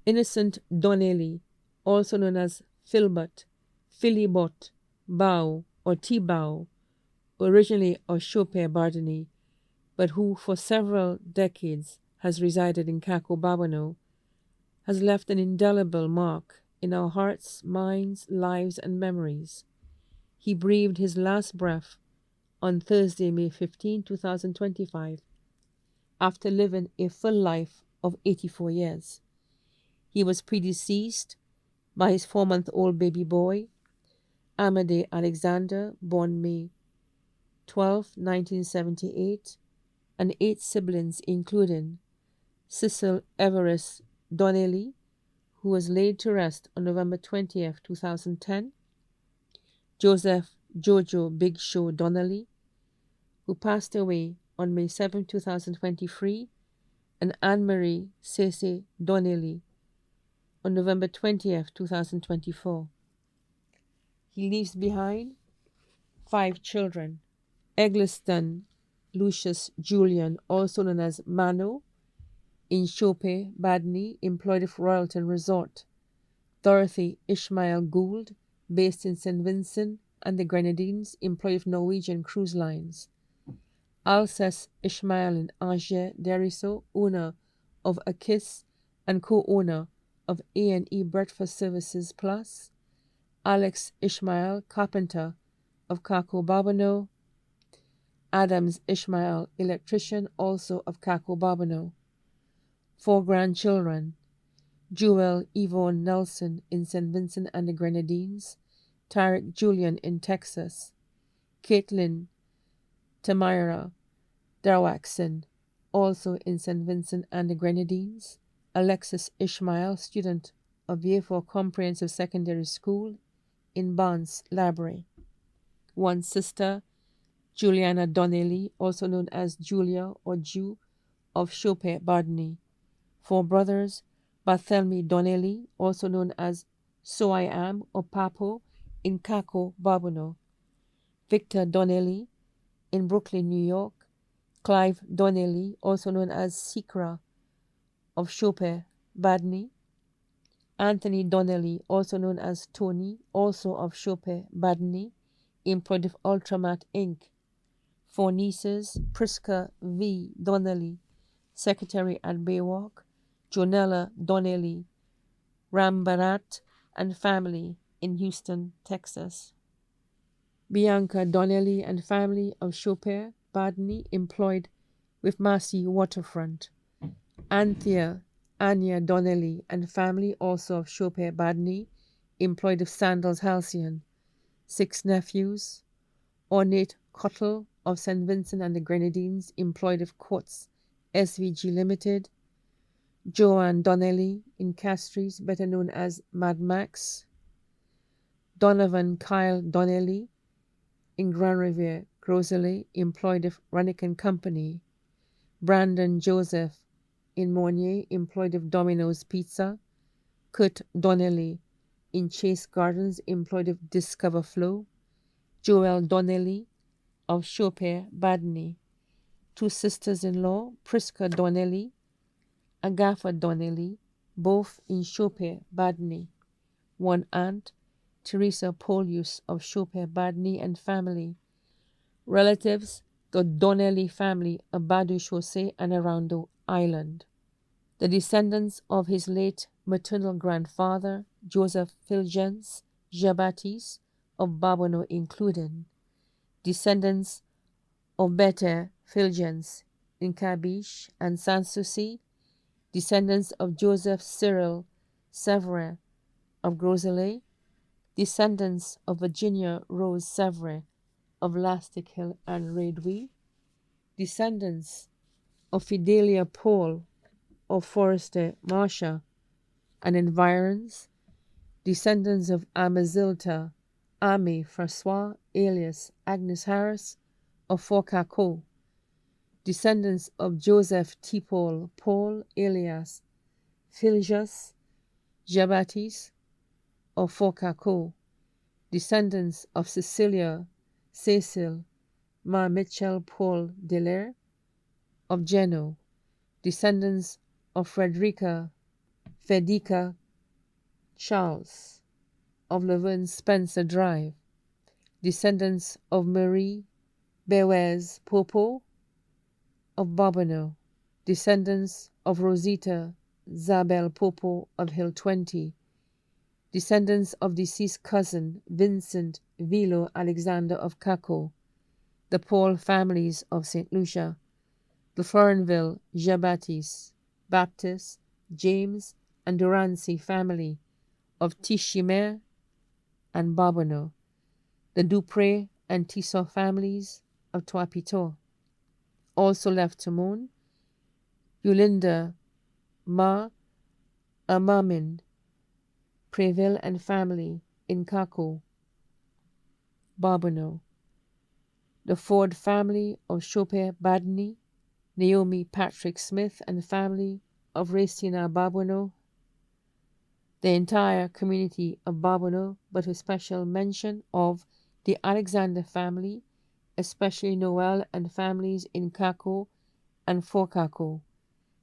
Innocent Donelly, also known as Philbot, Philibot, Bow, or T-Bow, originally of Chopin Bardeny, but who for several decades has resided in Cacobabano, has left an indelible mark in our hearts, minds, lives, and memories. He breathed his last breath on Thursday, May 15, 2025, after living a full life of 84 years. He was predeceased by his 4-month-old baby boy, Amadei Alexander, born May 12, 1978, and 8 siblings, including Cecil Everest Donelly, who was laid to rest on November 20th, 2010, Joseph Jojo Big Show Donelly, who passed away on May 7, 2023, and Anne-Marie Cece Donelly on November 20th, 2024. He leaves behind 5 children: Eggleston Lucius Julian, also known as Mano, in Chope, Badney, employed at Royalton Resort; Dorothy Ishmael Gould, based in St. Vincent and the Grenadines, employed of Norwegian Cruise Lines; Alceste Ishmael and Angers Deriso, owner of A Kiss and co-owner of A&E Breakfast Services Plus; Alex Ishmael, carpenter of Cacobabano; Adams Ishmael, electrician, also of Cacobabano. 4 grandchildren: Jewel Yvonne Nelson in St. Vincent and the Grenadines; Tarek Julian in Texas; Caitlin Tamira Darwaxon, also in St. Vincent and the Grenadines; Alexis Ishmael, student of Vieux Comprehensive Secondary School in Barnes Library; 1 sister, Juliana Donelly, also known as Julia or Jew, of Chope Bardeny; 4 brothers, Barthélemy Donelly, also known as So I Am or Papo, in Caco Babano; Victor Donelly, in Brooklyn, New York; Clive Donelly, also known as Sikra, of Chope Badney; Anthony Donelly, also known as Tony, also of Chope Badney, employed of Ultramat Inc. 4 nieces: Priska V. Donelly, secretary at Baywalk; Jonella Donelly, Rambarat and family in Houston, Texas; Bianca Donelly and family of Chope Badney, employed with Massey Waterfront; Anthea Anya Donelly and family, also of Chope Badney, employed with Sandals Halcyon; 6 nephews: Ornate Cottle of St. Vincent and the Grenadines, employed with Quartz SVG Limited; Joanne Donelly in Castries, better known as Mad Max; Donovan Kyle Donelly in Grand Riviere, Groseley, employed with Rannick and Company; Brandon Joseph in Mornier, employed of Domino's Pizza; Kurt Donelly in Chase Gardens, employed of Discover Flow; Joel Donelly of Chope Badney; 2 sisters-in-law, Priska Donelly, Agatha Donelly, both in Chope Badney; 1 aunt, Teresa Polius of Chope Badney and family; relatives, the Donelly family of Badu Chaussee and Arando Island; the descendants of his late maternal grandfather, Joseph Fulgence Jabatis of Babonneau included; descendants of Bete Fulgence in Cabiche and Sanssouci; descendants of Joseph Cyril Sevre of Groseley; descendants of Virginia Rose Sevre of Lastic Hill and Radwy; descendants of Fidelia Paul of Forester Marsha and environs; descendants of Amazilta Ame Francois alias Agnes Harris of Forcaco; descendants of Joseph T. Paul alias Philjas Jabatis of Forcaco; descendants of Cecilia Cecil Ma Mitchell Paul Delaire of Geno; descendants of Frederica Fedica Charles of Laverne Spencer Drive, descendants of Marie Bewes Popo of Bobino, descendants of Rosita Zabel Popo of Hill 20, descendants of deceased cousin Vincent Vilo Alexander of Caco, the Paul families of St. Lucia, the Florenville Jean Baptiste, James, and Durancy family of Tichimer and Barbonneau, the Dupré and Tissot families of Trois-Pitot. Also left to mourn, Yulinda Ma Amamin, Préville and family in Caco, Barbonneau, the Ford family of Chopin Badney, Naomi Patrick Smith and family of Racina Barbonneau, the entire community of Barbonneau, but with special mention of the Alexander family, especially Noel and families in Caco and for Caco,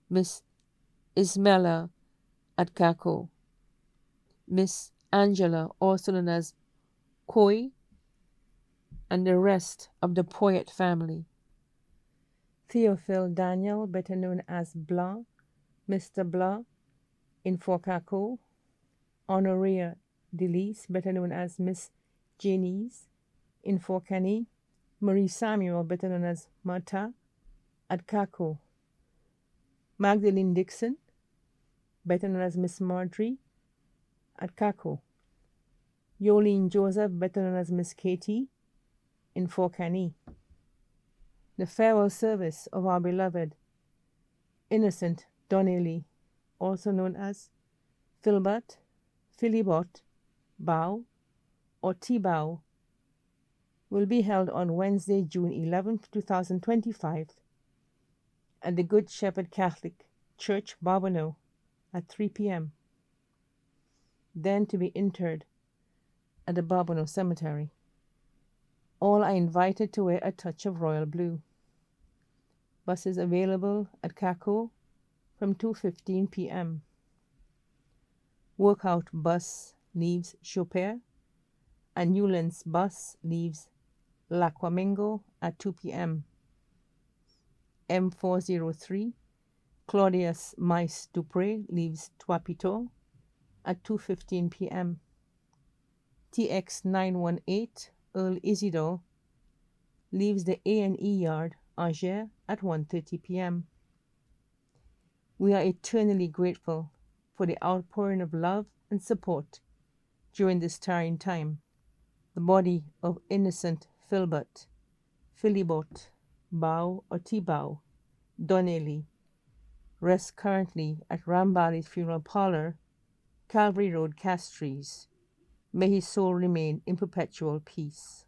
Miss Ismella at Caco, Miss Angela, also known as Coy, and the rest of the Poyet family. Theophile Daniel, better known as Blanc, Mr. Blanc in Fort Caco, Honoria Delise, better known as Miss Janice in Fort Canny, Marie Samuel, better known as Martha at Caco, Magdalene Dixon, better known as Miss Marjorie at Caco, Yolene Joseph, better known as Miss Katie in Fort Canny. The farewell service of our beloved Innocent Donelly, also known as Philbert, Philibot, Bow, or T-Bow, will be held on Wednesday, June 11, 2025, at the Good Shepherd Catholic Church, Barbonneau, at 3 p.m., then to be interred at the Barbonneau Cemetery. All are invited to wear a touch of royal blue. Buses available at Caco from 2:15 p.m. Workout bus leaves Chopin, and Newlands bus leaves Laquamingo at 2 p.m. M403 Claudius Mice Dupré leaves Trois-Pitot at 2:15 p.m. TX 918 Earl Isidore leaves the A&E yard Angers at 1:30 p.m. We are eternally grateful for the outpouring of love and support during this trying time. The body of innocent Philbert, Philibot, Bow or T-Bow, Donelly, rests currently at Ramballi's Funeral Parlor, Calvary Road, Castries. May his soul remain in perpetual peace.